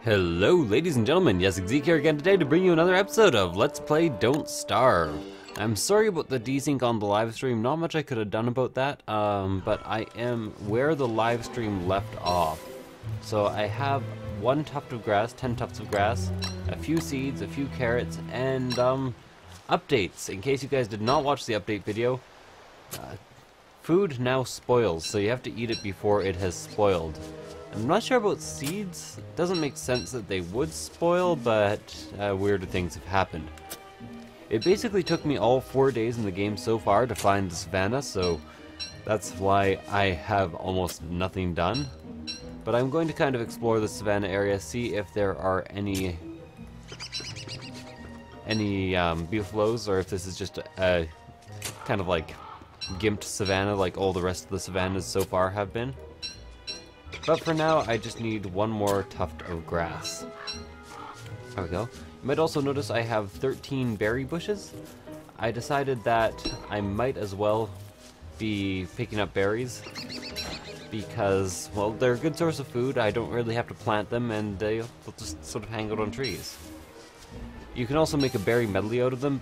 Hello ladies and gentlemen, Yessik here again today to bring you another episode of Let's Play Don't Starve. I'm sorry about the desync on the live stream, not much I could have done about that, but I am where the live stream left off. So I have 1 tuft of grass, 10 tufts of grass, a few seeds, a few carrots, and updates. In case you guys did not watch the update video, food now spoils, so you have to eat it before it has spoiled. I'm not sure about seeds. It doesn't make sense that they would spoil, but weirder things have happened. It basically took me all 4 days in the game so far to find the savannah, so that's why I have almost nothing done. But I'm going to kind of explore the savannah area, see if there are any buffaloes, or if this is just a kind of like gimped savannah like all the rest of the savannas so far have been. But for now, I just need 1 more tuft of grass. There we go. You might also notice I have 13 berry bushes. I decided that I might as well be picking up berries because, well, they're a good source of food. I don't really have to plant them, and they'll just sort of hang out on trees. You can also make a berry medley out of them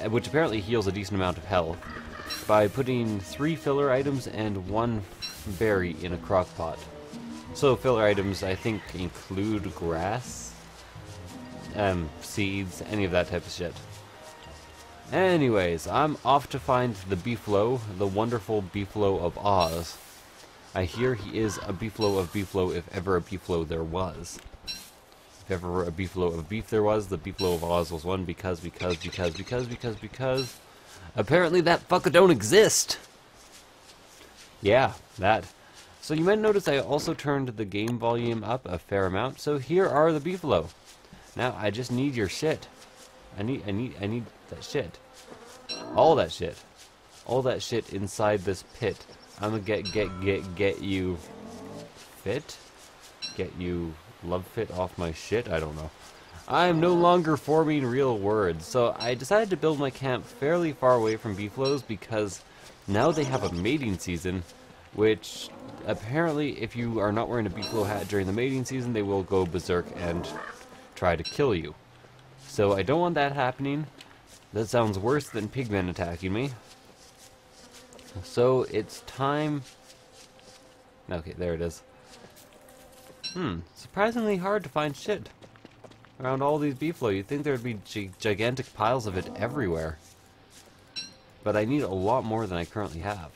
which apparently heals a decent amount of health, by putting 3 filler items and 1 berry in a crock pot. So filler items I think include grass, seeds, any of that type of shit. Anyways, I'm off to find the beefalo, the wonderful beefalo of Oz. I hear he is a beefalo of beefalo if ever a beefalo there was. If ever a beefalo of beef there was, the beefalo of Oz was one because apparently that fucker don't exist! Yeah, that. So you might notice I also turned the game volume up a fair amount, so here are the beefalo. Now I just need your shit. I need that shit. All that shit. All that shit inside this pit. I'm gonna get you fit? Get you love fit off my shit? I don't know. I'm no longer forming real words, so I decided to build my camp fairly far away from beefaloes because now they have a mating season, which apparently if you are not wearing a beefalo hat during the mating season, they will go berserk and try to kill you. So I don't want that happening. That sounds worse than pigmen attacking me. So it's time... Okay, there it is. Surprisingly hard to find shit around all these beefalo. You'd think there'd be gigantic piles of it everywhere. But I need a lot more than I currently have.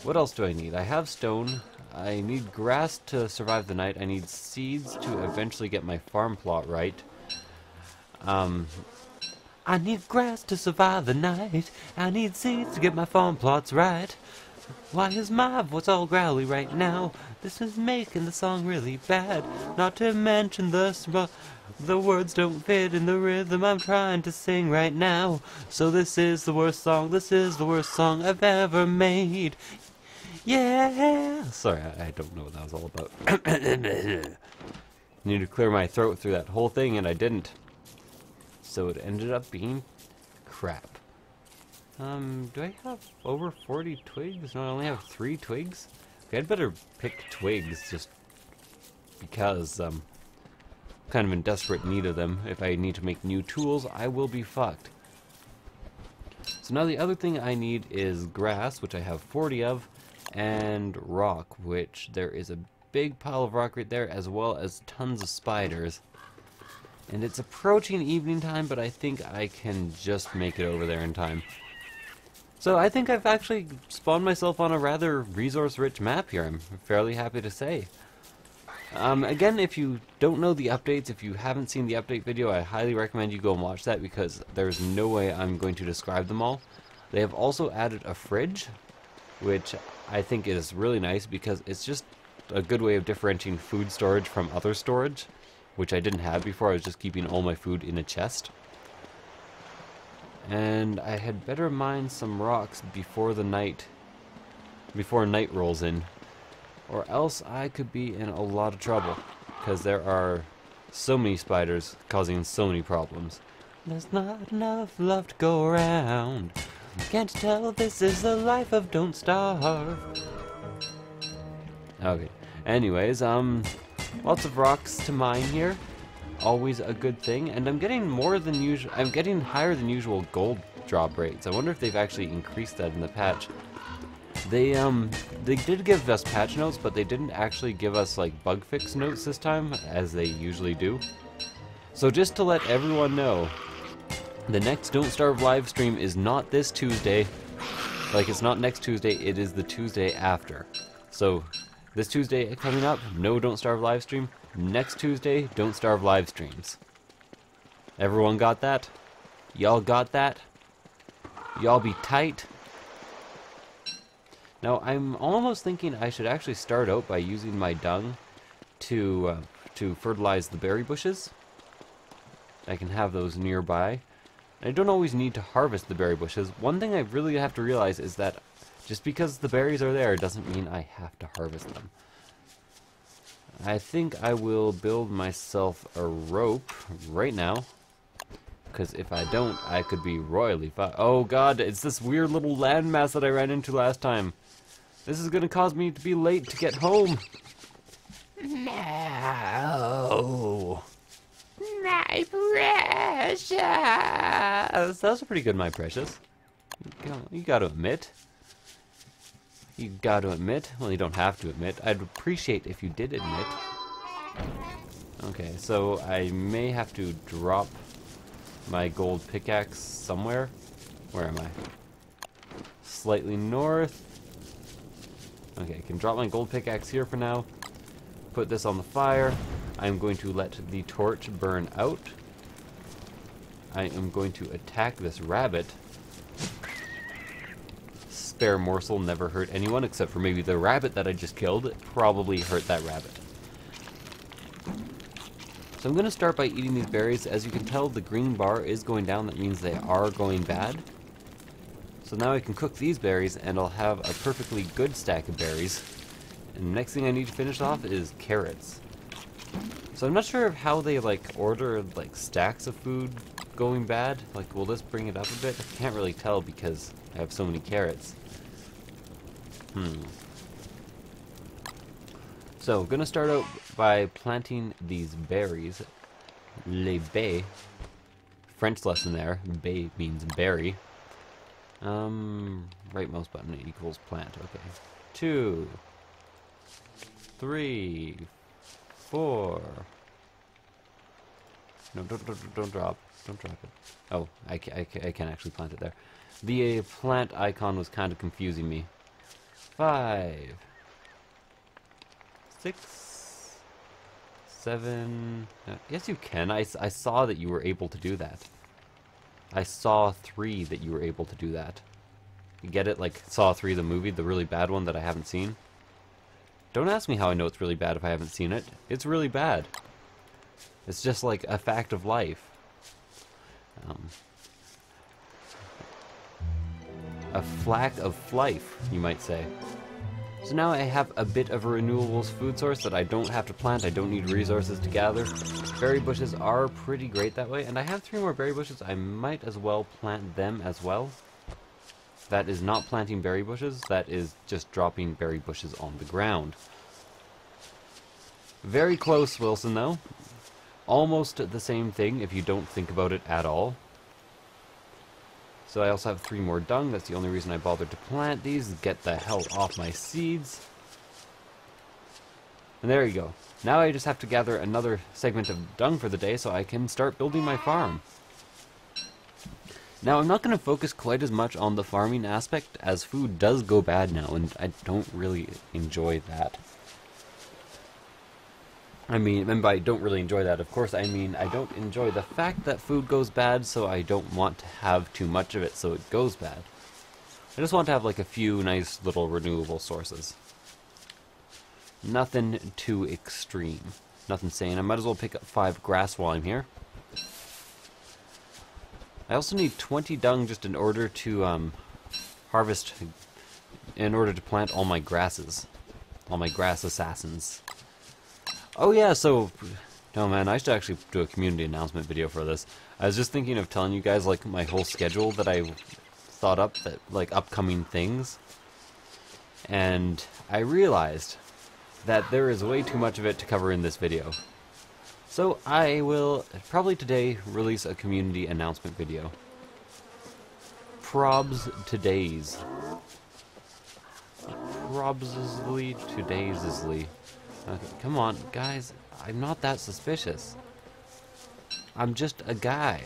What else do I need? I have stone. I need grass to survive the night. I need seeds to eventually get my farm plot right. I need grass to survive the night. I need seeds to get my farm plots right. Why is my voice all growly right now? This is making the song really bad. Not to mention the words don't fit in the rhythm I'm trying to sing right now. So this is the worst song. This is the worst song I've ever made. Yeah. Sorry, I don't know what that was all about. I need to clear my throat through that whole thing, and I didn't. So it ended up being crap. Do I have over 40 twigs? No, I only have 3 twigs. Okay, I'd better pick twigs just because I'm kind of in desperate need of them. If I need to make new tools, I will be fucked. So now the other thing I need is grass, which I have 40 of, and rock, which there is a big pile of rock right there, as well as tons of spiders. And it's approaching evening time, but I think I can just make it over there in time. So I think I've actually spawned myself on a rather resource-rich map here, I'm fairly happy to say. Again, if you don't know the updates, if you haven't seen the update video, I highly recommend you go and watch that because there's no way I'm going to describe them all. They have also added a fridge, which I think is really nice because it's just a good way of differentiating food storage from other storage, which I didn't have before. I was just keeping all my food in a chest. And I had better mine some rocks before night rolls in, or else I could be in a lot of trouble, because there are so many spiders causing so many problems. There's not enough love to go around. Can't you tell this is the life of Don't Starve? Okay. Anyways, Lots of rocks to mine here. Always a good thing. And I'm getting more than usual. I'm getting higher than usual gold drop rates. I wonder if they've actually increased that in the patch. They did give us patch notes, but they didn't actually give us like bug fix notes this time, as they usually do. So just to let everyone know, the next Don't Starve live stream is not this Tuesday. Like, it's not next Tuesday, it is the Tuesday after. So, this Tuesday coming up, no Don't Starve live stream. Next Tuesday, Don't Starve live streams. Everyone got that? Y'all got that? Y'all be tight? Now, I'm almost thinking I should actually start out by using my dung to fertilize the berry bushes. I can have those nearby. I don't always need to harvest the berry bushes. One thing I really have to realize is that just because the berries are there doesn't mean I have to harvest them. I think I will build myself a rope right now, because if I don't, I could be royally oh god, it's this weird little landmass that I ran into last time. This is gonna cause me to be late to get home. No. My precious. That was a pretty good, my precious. You gotta admit. You gotta admit. Well, you don't have to admit. I'd appreciate if you did admit. Okay, so I may have to drop my gold pickaxe somewhere. Where am I? Slightly north. Okay, I can drop my gold pickaxe here for now. Put this on the fire. I'm going to let the torch burn out. I am going to attack this rabbit. Spare morsel never hurt anyone, except for maybe the rabbit that I just killed. It probably hurt that rabbit. So I'm going to start by eating these berries. As you can tell, the green bar is going down. That means they are going bad. So now I can cook these berries, and I'll have a perfectly good stack of berries. And the next thing I need to finish off is carrots. So I'm not sure of how they like order like stacks of food going bad. Like, will this bring it up a bit? I can't really tell because I have so many carrots. So, gonna start out by planting these berries. Les baies. French lesson there. Bay means berry. Right mouse button equals plant. Okay. 2, 3, 4. No, don't drop. Don't drop it. Oh, I can actually plant it there. The plant icon was kind of confusing me. 5, 6, 7. Yes, you can. I saw that you were able to do that. I saw 3 that you were able to do that. You get it? Like Saw 3, the movie, the really bad one that I haven't seen. Don't ask me how I know it's really bad if I haven't seen it. It's really bad. It's just like a fact of life. A flack of life, you might say. So now I have a bit of a renewables food source that I don't have to plant. I don't need resources to gather. Berry bushes are pretty great that way, and I have 3 more berry bushes. I might as well plant them as well. That is not planting berry bushes, that is just dropping berry bushes on the ground. Very close, Wilson, though. Almost the same thing if you don't think about it at all. So I also have 3 more dung. That's the only reason I bothered to plant these. Get the hell off my seeds. And there you go. Now I just have to gather another segment of dung for the day so I can start building my farm. Now I'm not going to focus quite as much on the farming aspect, as food does go bad now and I don't really enjoy that. I mean, and by don't really enjoy that, of course, I mean I don't enjoy the fact that food goes bad, so I don't want to have too much of it so it goes bad. I just want to have like a few nice little renewable sources. Nothing too extreme. Nothing sane. I might as well pick up 5 grass while I'm here. I also need 20 dung just in order to harvest, in order to plant all my grasses. All my grass assassins. Oh yeah, so, no man, I should actually do a community announcement video for this. I was just thinking of telling you guys like my whole schedule that I thought up, that like upcoming things. And I realized that there is way too much of it to cover in this video. So I will probably today release a community announcement video. Probs today's. Probsly today'sly. Okay, come on, guys. I'm not that suspicious. I'm just a guy.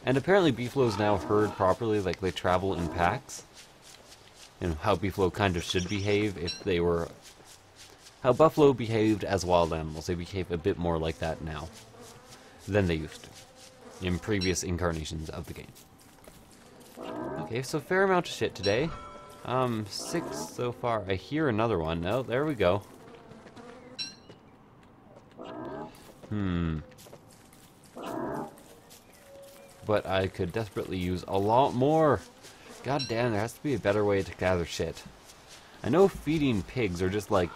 And apparently beefalo is now herd properly, like they travel in packs. You know, how beefalo kind of should behave if they were... How buffalo behaved as wild animals. They behave a bit more like that now than they used to in previous incarnations of the game. Okay, so fair amount of shit today. 6 so far. I hear another one. Oh, there we go. But I could desperately use a lot more. God damn, there has to be a better way to gather shit. I know feeding pigs or just like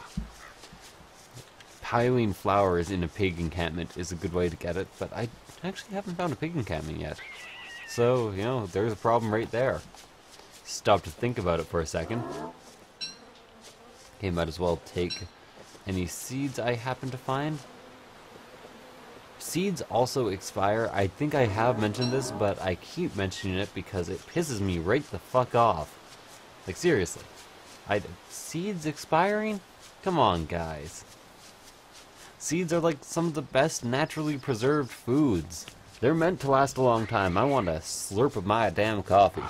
piling flowers in a pig encampment is a good way to get it, but I actually haven't found a pig encampment yet. So, you know, there's a problem right there. Stop to think about it for a second. Okay, might as well take any seeds I happen to find. Seeds also expire. I think I have mentioned this, but I keep mentioning it because it pisses me right the fuck off. Like, seriously. Seeds expiring? Come on, guys. Seeds are like some of the best naturally preserved foods. They're meant to last a long time. I want a slurp of my damn coffee.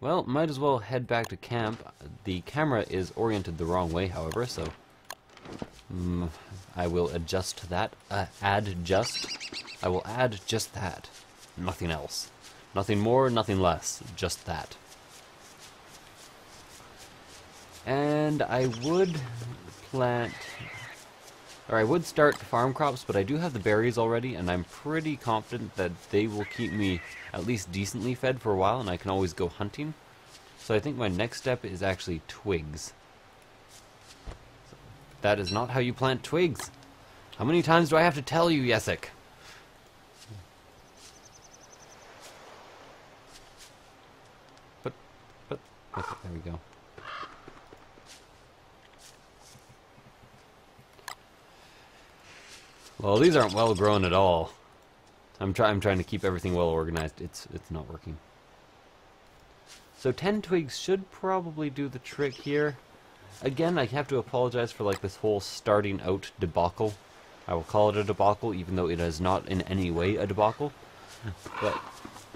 Well, might as well head back to camp. The camera is oriented the wrong way, however, so... I will adjust that. Adjust. I will add just that. Nothing else. Nothing more, nothing less. Just that. And I would plant... Or I would start farm crops, but I do have the berries already, and I'm pretty confident that they will keep me at least decently fed for a while, and I can always go hunting. So I think my next step is actually twigs. That is not how you plant twigs. How many times do I have to tell you, Yessik? But, okay, there we go. Well, these aren't well grown at all. I'm trying to keep everything well organized. It's not working. So 10 twigs should probably do the trick here. Again, I have to apologize for like this whole starting out debacle. I will call it a debacle, even though it is not in any way a debacle. But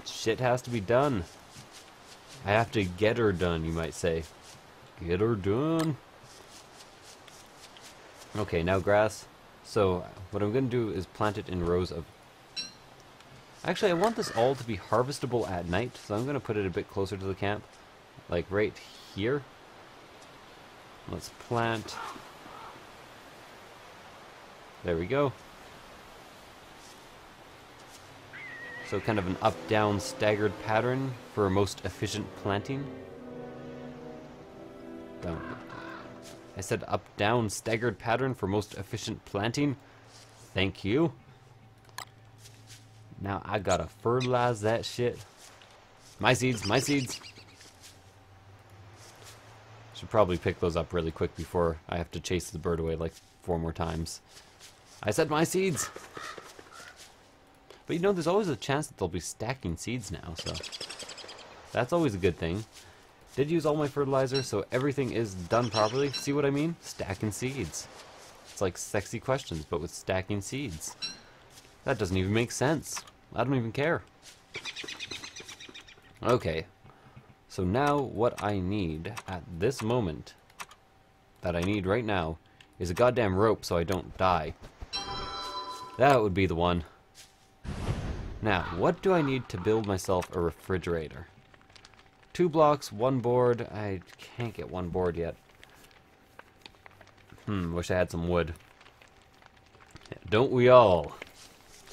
shit has to be done. I have to get her done, you might say. Get her done. Okay, now grass. So what I'm going to do is plant it in rows of... Actually, I want this all to be harvestable at night, so I'm going to put it a bit closer to the camp. Like right here. Let's plant... There we go. So kind of an up-down staggered pattern for most efficient planting. Down. I said up-down staggered pattern for most efficient planting. Thank you. Now I gotta fertilize that shit. My seeds, my seeds. Should probably pick those up really quick before I have to chase the bird away like 4 more times. I said my seeds. But you know, there's always a chance that they'll be stacking seeds now, so that's always a good thing. Did use all my fertilizer, so everything is done properly. See what I mean? Stacking seeds. It's like sexy questions, but with stacking seeds. That doesn't even make sense. I don't even care. Okay. So now what I need at this moment, that I need right now, is a goddamn rope so I don't die. That would be the one. Now, what do I need to build myself a refrigerator? 2 blocks, 1 board. I can't get 1 board yet. Wish I had some wood. Yeah, don't we all?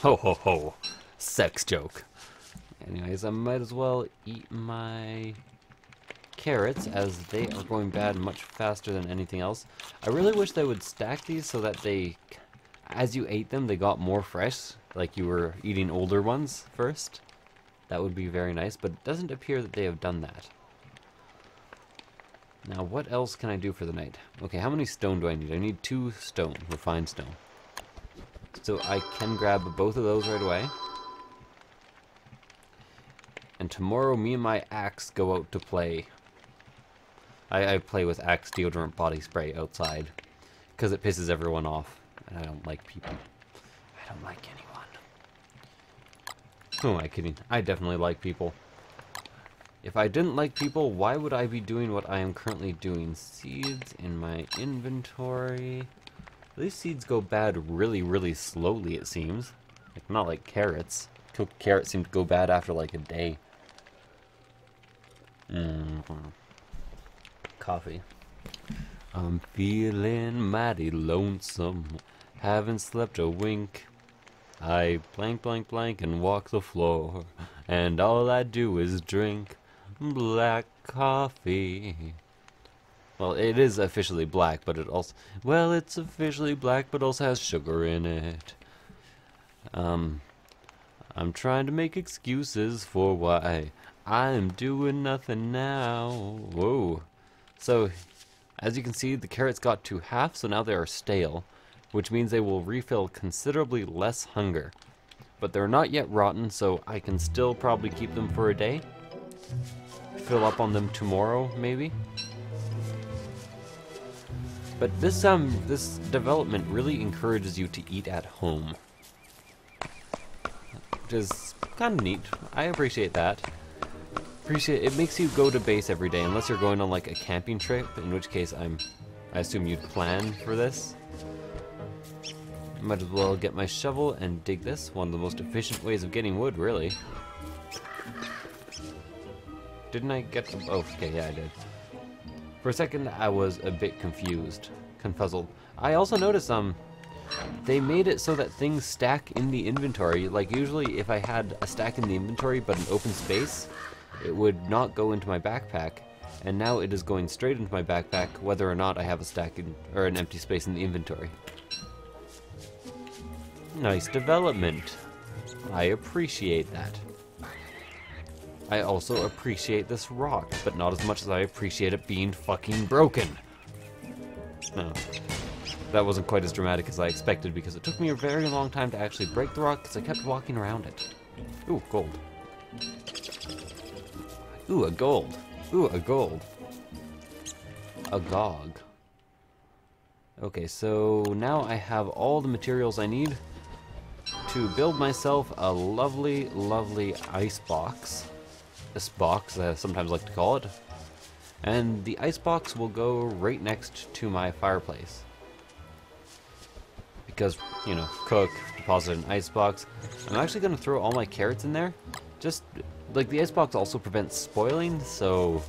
Ho ho ho. Sex joke. Anyways, I might as well eat my carrots, as they are going bad much faster than anything else. I really wish they would stack these so that they, as you ate them, they got more fresh, like you were eating older ones first. that would be very nice, but it doesn't appear that they have done that. Now, what else can I do for the night? Okay, how many stone do I need? I need 2 stone, refined stone. So I can grab both of those right away. And tomorrow, me and my axe go out to play. I play with Axe deodorant body spray outside. Because it pisses everyone off. And I don't like people. I don't like anyone. Who am I kidding? I definitely like people. If I didn't like people, why would I be doing what I am currently doing? Seeds in my inventory. These seeds go bad really, really slowly, it seems. Like, not like carrots. Carrots seem to go bad after like a day. Coffee. I'm feeling mighty lonesome. Haven't slept a wink. I blank, blank, blank and walk the floor. And all I do is drink black coffee. Well, it is officially black, but it also... Well, it's officially black, but also has sugar in it. I'm trying to make excuses for why I'm doing nothing now. Whoa. So, as you can see, the carrots got to half, so now they are stale, which means they will refill considerably less hunger. But they're not yet rotten, so I can still probably keep them for a day. Fill up on them tomorrow, maybe. But this development really encourages you to eat at home, which is kind of neat. I appreciate that. It makes you go to base every day, unless you're going on like a camping trip, in which case I assume you'd plan for this. Might as well get my shovel and dig this. One of the most efficient ways of getting wood, really. Didn't I get them? Oh, okay, yeah, I did. For a second, I was a bit confuzzled. I also noticed, they made it so that things stack in the inventory. Like, usually if I had a stack in the inventory but an open space, it would not go into my backpack. And now it is going straight into my backpack, whether or not I have a stack in, or an empty space in the inventory. Nice development. I appreciate that. I also appreciate this rock, but not as much as I appreciate it being fucking broken. No. That wasn't quite as dramatic as I expected, because it took me a very long time to actually break the rock, because I kept walking around it. Ooh, gold. Ooh, a gold. Ooh, a gold. A gog. Okay, so now I have all the materials I need to build myself a lovely, lovely ice box. This box, I sometimes like to call it. And the ice box will go right next to my fireplace. Because, you know, cook, deposit an ice box. I'm actually going to throw all my carrots in there. Just, like, the ice box also prevents spoiling, so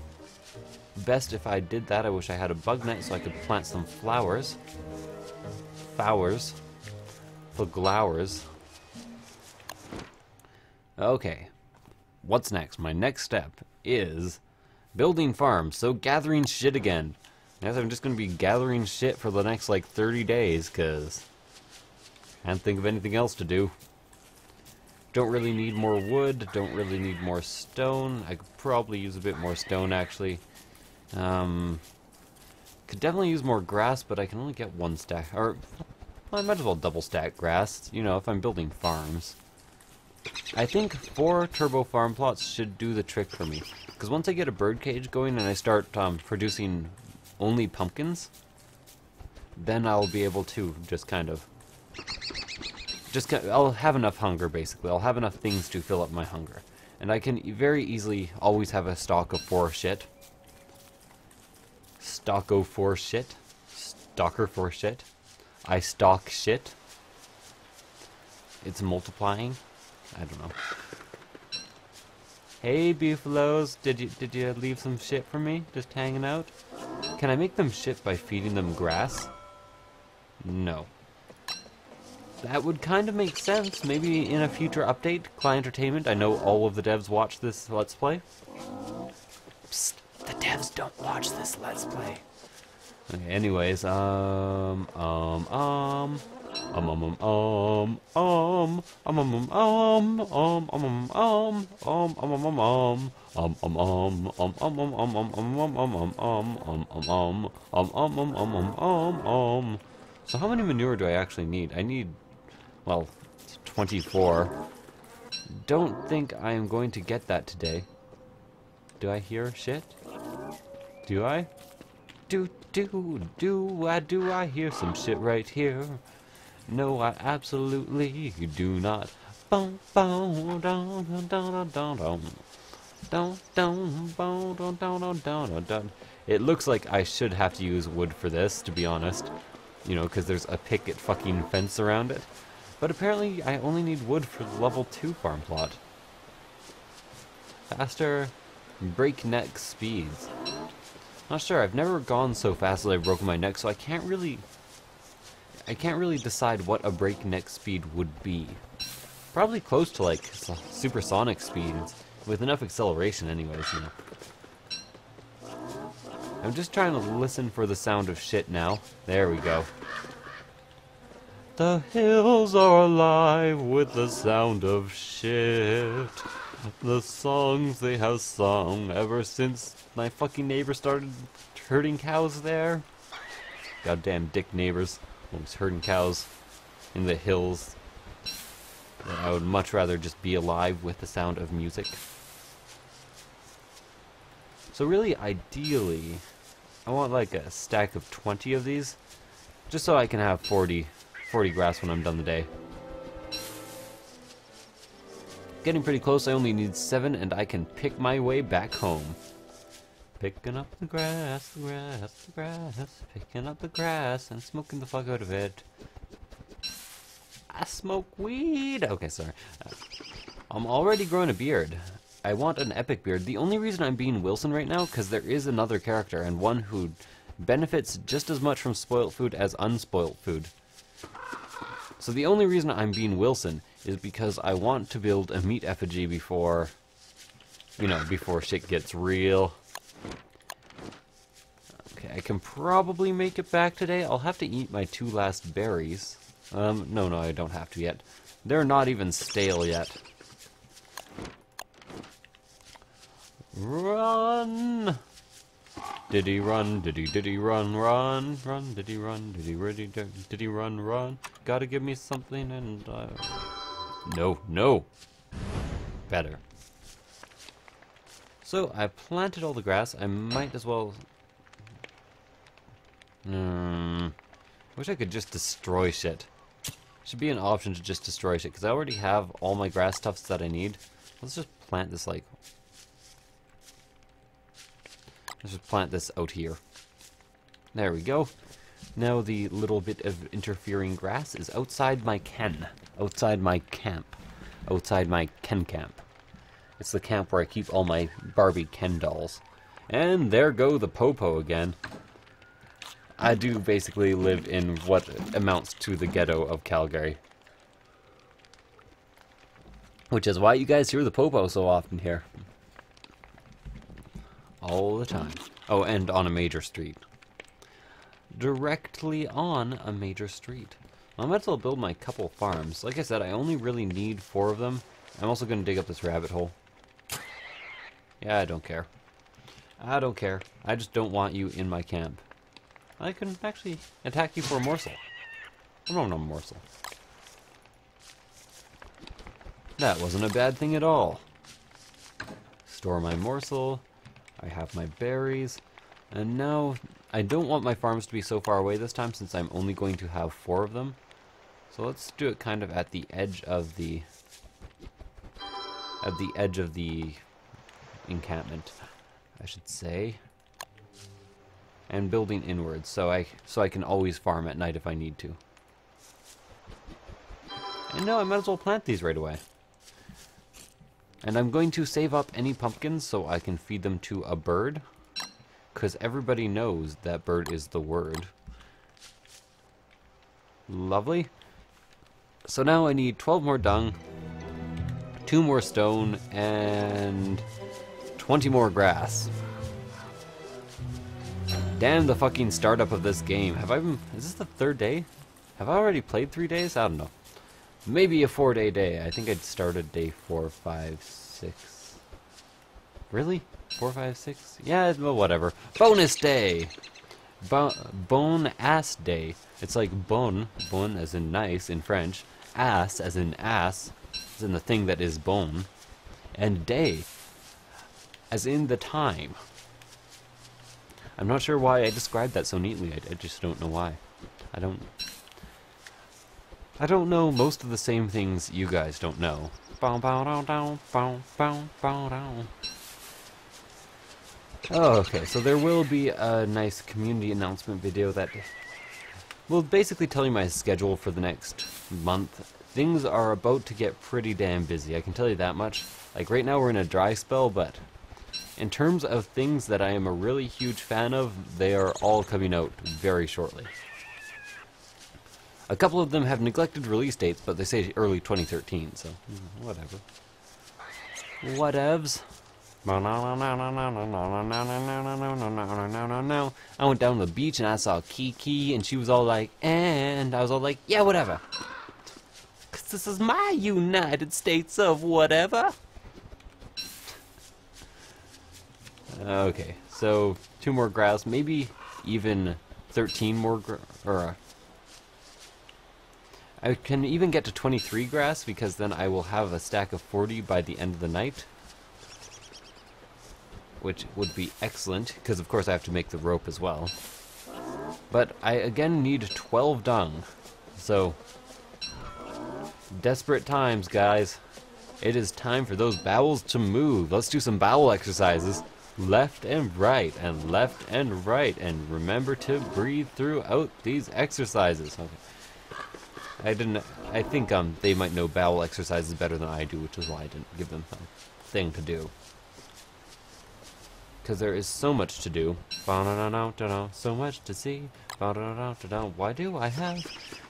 best if I did that. I wish I had a bug net so I could plant some flowers. Flowers. Flowers. Okay. What's next? My next step is building farms, so gathering shit again. I guess I'm just going to be gathering shit for the next, like, 30 days, because I can't think of anything else to do. Don't really need more wood, don't really need more stone. I could probably use a bit more stone, actually. Could definitely use more grass, but I can only get 1 stack. Or, well, I might as well double stack grass, you know, if I'm building farms. I think 4 turbo farm plots should do the trick for me. Because once I get a bird cage going and I start producing only pumpkins, then I'll be able to just kind of... I'll have enough hunger, basically. I'll have enough things to fill up my hunger. And I can very easily always have a stock of 4 shit. Stock of 4 shit. Stalker 4 shit. I stock shit. It's multiplying. I don't know. Hey, Beefaloes, did you leave some shit for me? Just hanging out? Can I make them shit by feeding them grass? No. That would kind of make sense. Maybe in a future update, Client Entertainment. I know all of the devs watch this Let's Play. Psst, the devs don't watch this Let's Play. Okay, anyways, um, um, um, um, um, um, um, um, um, um, um, um, um, um, So how many manure do I actually need? I need, well, 24. Don't think I am going to get that today. Do I hear shit? Do I? Do I hear some shit right here? No, I absolutely do not. Boom, boom, down, down, down, down, down. Down, down, boom, down, down, down, down, down. It looks like I should have to use wood for this, to be honest. You know, because there's a picket fucking fence around it. But apparently I only need wood for the level 2 farm plot. Faster, breakneck speeds. Not sure, I've never gone so fast that I've broken my neck, so I can't really decide what a breakneck speed would be. Probably close to like supersonic speeds, with enough acceleration anyways, you know. I'm just trying to listen for the sound of shit now. There we go. The hills are alive with the sound of shit. The songs they have sung ever since my fucking neighbor started herding cows there. Goddamn dick neighbors. Always herding cows in the hills. I would much rather just be alive with the sound of music. So really, ideally, I want like a stack of 20 of these, just so I can have 40 grass when I'm done the day. Getting pretty close, I only need 7 and I can pick my way back home. Picking up the grass, the grass, the grass, picking up the grass and smoking the fuck out of it. I smoke weed! Okay, sorry. I'm already growing a beard. I want an epic beard. The only reason I'm being Wilson right now, because there is another character, and one who benefits just as much from spoilt food as unspoilt food. So the only reason I'm being Wilson is because I want to build a meat effigy before, you know, before shit gets real. Okay, I can probably make it back today. I'll have to eat my 2 last berries. No, I don't have to yet. They're not even stale yet. Run! Did he run? Did he run? Run! Did he run? Did he run? Gotta give me something and No. Better. So, I planted all the grass. I might as well... Wish I could just destroy shit. Should be an option to just destroy shit, because I already have all my grass tufts that I need. Let's just plant this, like... Let's just plant this out here. There we go. Now the little bit of interfering grass is outside my ken. Outside my camp. Outside my Ken camp. It's the camp where I keep all my Barbie Ken dolls. And there go the Popo again. I do basically live in what amounts to the ghetto of Calgary. Which is why you guys hear the Popo so often here. All the time. Oh, and on a major street. Directly on a major street. Well, I might as well build my couple farms. Like I said, I only really need 4 of them. I'm also going to dig up this rabbit hole. Yeah, I don't care. I don't care. I just don't want you in my camp. I can actually attack you for a morsel. Oh, no, morsel. That wasn't a bad thing at all. Store my morsel. I have my berries. And now, I don't want my farms to be so far away this time since I'm only going to have 4 of them. So let's do it kind of at the edge of the... At the edge of the encampment, I should say. And building inwards, so I can always farm at night if I need to. And no, I might as well plant these right away. And I'm going to save up any pumpkins so I can feed them to a bird. Because everybody knows that bird is the word. Lovely. So now I need 12 more dung, 2 more stone, and 20 more grass. Damn the fucking startup of this game. Is this the third day? Have I already played 3 days? I don't know. Maybe a 4-day day. I think I'd started day 4, 5, 6. Really? 4, 5, 6? Yeah, well, whatever. Bonus day! Bone ass day. It's like bon as in nice in French, ass as in the thing that is bone, and day as in the time. I'm not sure why I described that so neatly. I just don't know why. I don't know most of the same things you guys don't know. Oh, okay, so there will be a nice community announcement video that will basically tell you my schedule for the next month. Things are about to get pretty damn busy, I can tell you that much. Like, right now we're in a dry spell, but in terms of things that I am a really huge fan of, they are all coming out very shortly. A couple of them have neglected release dates, but they say early 2013, so whatever. Whatevs. I went down to the beach and I saw Kiki, and she was all like, and I was all like, yeah, whatever. 'Cause this is my United States of whatever. Okay, so 2 more grass, maybe even 13 more I can even get to 23 grass, because then I will have a stack of 40 by the end of the night. Which would be excellent, because of course I have to make the rope as well. But I again need 12 dung. So, desperate times, guys. It is time for those bowels to move. Let's do some bowel exercises. Left and right, and left and right. And remember to breathe throughout these exercises. Okay. I think they might know bowel exercises better than I do, which is why I didn't give them a thing to do. Because there is so much to do. So much to see. Why do I have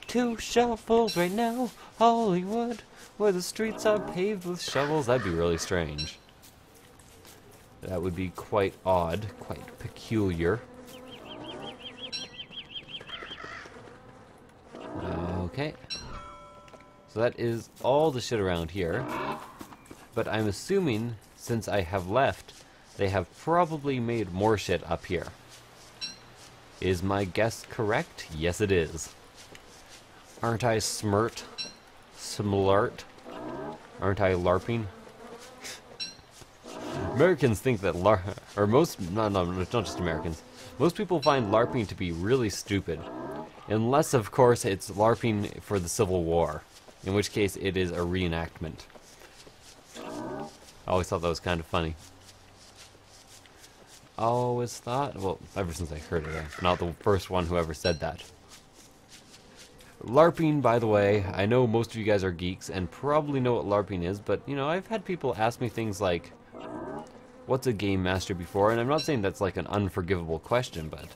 2 shovels right now? Hollywood, where the streets are paved with shovels. That'd be really strange. That would be quite odd, quite peculiar. Okay. So that is all the shit around here. But I'm assuming, since I have left, they have probably made more shit up here. Is my guess correct? Yes, it is. Aren't I smart? Smart? Aren't I LARPing? Americans think that no, it's not just Americans. Most people find LARPing to be really stupid. Unless, of course, it's LARPing for the Civil War. In which case, it is a reenactment. I always thought that was kind of funny. Always thought, well, ever since I heard it, I'm not the first one who ever said that. LARPing, by the way, I know most of you guys are geeks and probably know what LARPing is, but, you know, I've had people ask me things like, what's a game master before? And I'm not saying that's like an unforgivable question, but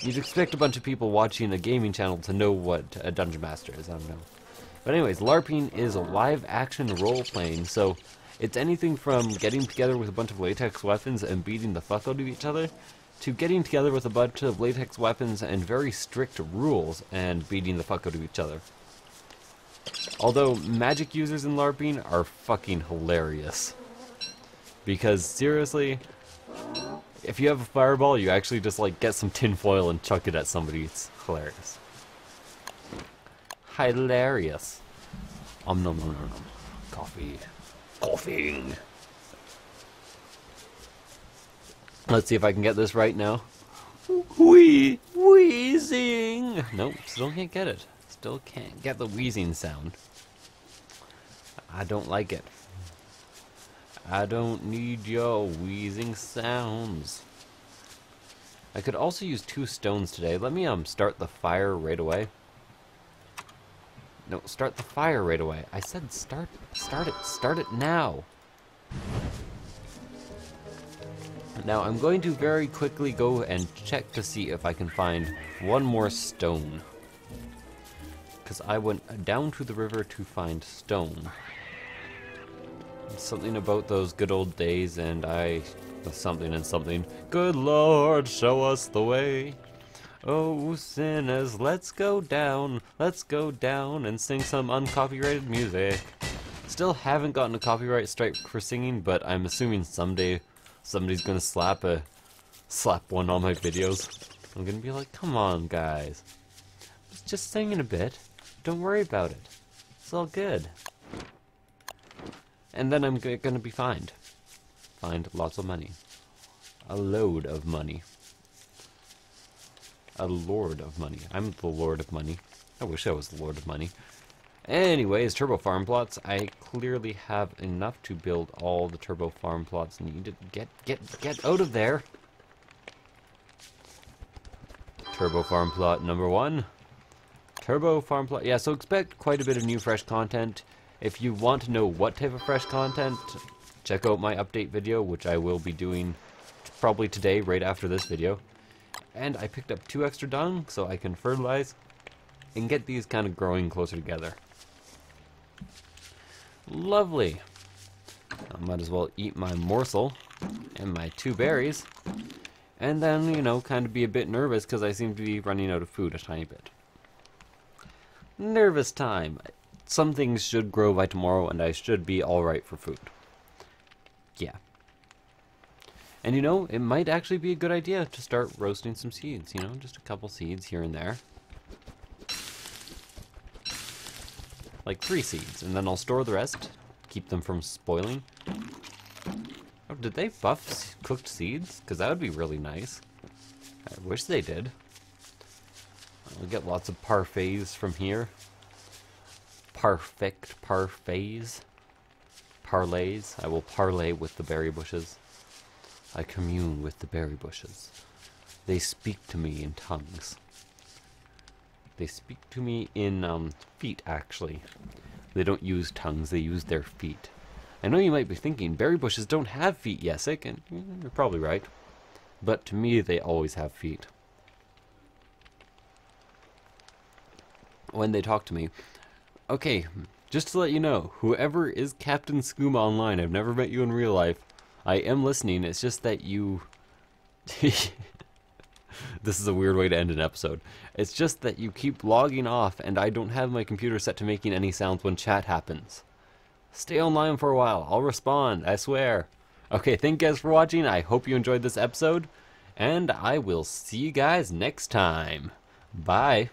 you'd expect a bunch of people watching a gaming channel to know what a dungeon master is. I don't know. But anyways, LARPing is a live-action role-playing, so it's anything from getting together with a bunch of latex weapons and beating the fuck out of each other, to getting together with a bunch of latex weapons and very strict rules and beating the fuck out of each other. Although, magic users in LARPing are fucking hilarious. Because, seriously, if you have a fireball, you actually just, like, get some tinfoil and chuck it at somebody. It's hilarious. Hilarious. Nom nom nom nom. Coffee. Coffee. Let's see if I can get this right now. Wheezing. Nope, still can't get it. Still can't get the wheezing sound. I don't like it. I don't need your wheezing sounds. I could also use 2 stones today. Let me start the fire right away. No, start the fire right away. I said start it now. Now I'm going to very quickly go and check to see if I can find 1 more stone. Because I went down to the river to find stone. Something about those good old days, and I something and something. Good Lord, show us the way. Oh, sinners, let's go down and sing some uncopyrighted music. Still haven't gotten a copyright strike for singing, but I'm assuming someday somebody's gonna slap one on my videos. I'm gonna be like, come on, guys. It's just singing a bit. Don't worry about it. It's all good. And then I'm gonna be fined. Fined lots of money. A load of money. A lord of money. I'm the lord of money. I wish I was the lord of money. Anyways, turbo farm plots. I clearly have enough to build all the turbo farm plots needed. Get out of there. Turbo farm plot number 1. Turbo farm plot. Yeah, so expect quite a bit of new fresh content. If you want to know what type of fresh content, check out my update video, which I will be doing probably today, right after this video. And I picked up 2 extra dung, so I can fertilize and get these kind of growing closer together. Lovely. I might as well eat my morsel and my 2 berries. And then, you know, kind of be a bit nervous because I seem to be running out of food a tiny bit. Nervous time. Some things should grow by tomorrow and I should be alright for food. Yeah. And you know, it might actually be a good idea to start roasting some seeds, you know, just a couple seeds here and there. Like 3 seeds, and then I'll store the rest, keep them from spoiling. Oh, did they buff cooked seeds? Because that would be really nice. I wish they did. We'll get lots of parfaits from here. Perfect parfaits. Parlays. I will parlay with the berry bushes. I commune with the berry bushes. They speak to me in tongues. They speak to me in feet, actually. They don't use tongues, they use their feet. I know you might be thinking, berry bushes don't have feet, Yessik, and you're probably right. But to me, they always have feet. When they talk to me. Okay, just to let you know, whoever is Captain Skooma online, I've never met you in real life. I am listening, it's just that you... This is a weird way to end an episode. It's just that you keep logging off, and I don't have my computer set to making any sounds when chat happens. Stay online for a while. I'll respond, I swear. Okay, thank you guys for watching. I hope you enjoyed this episode, and I will see you guys next time. Bye.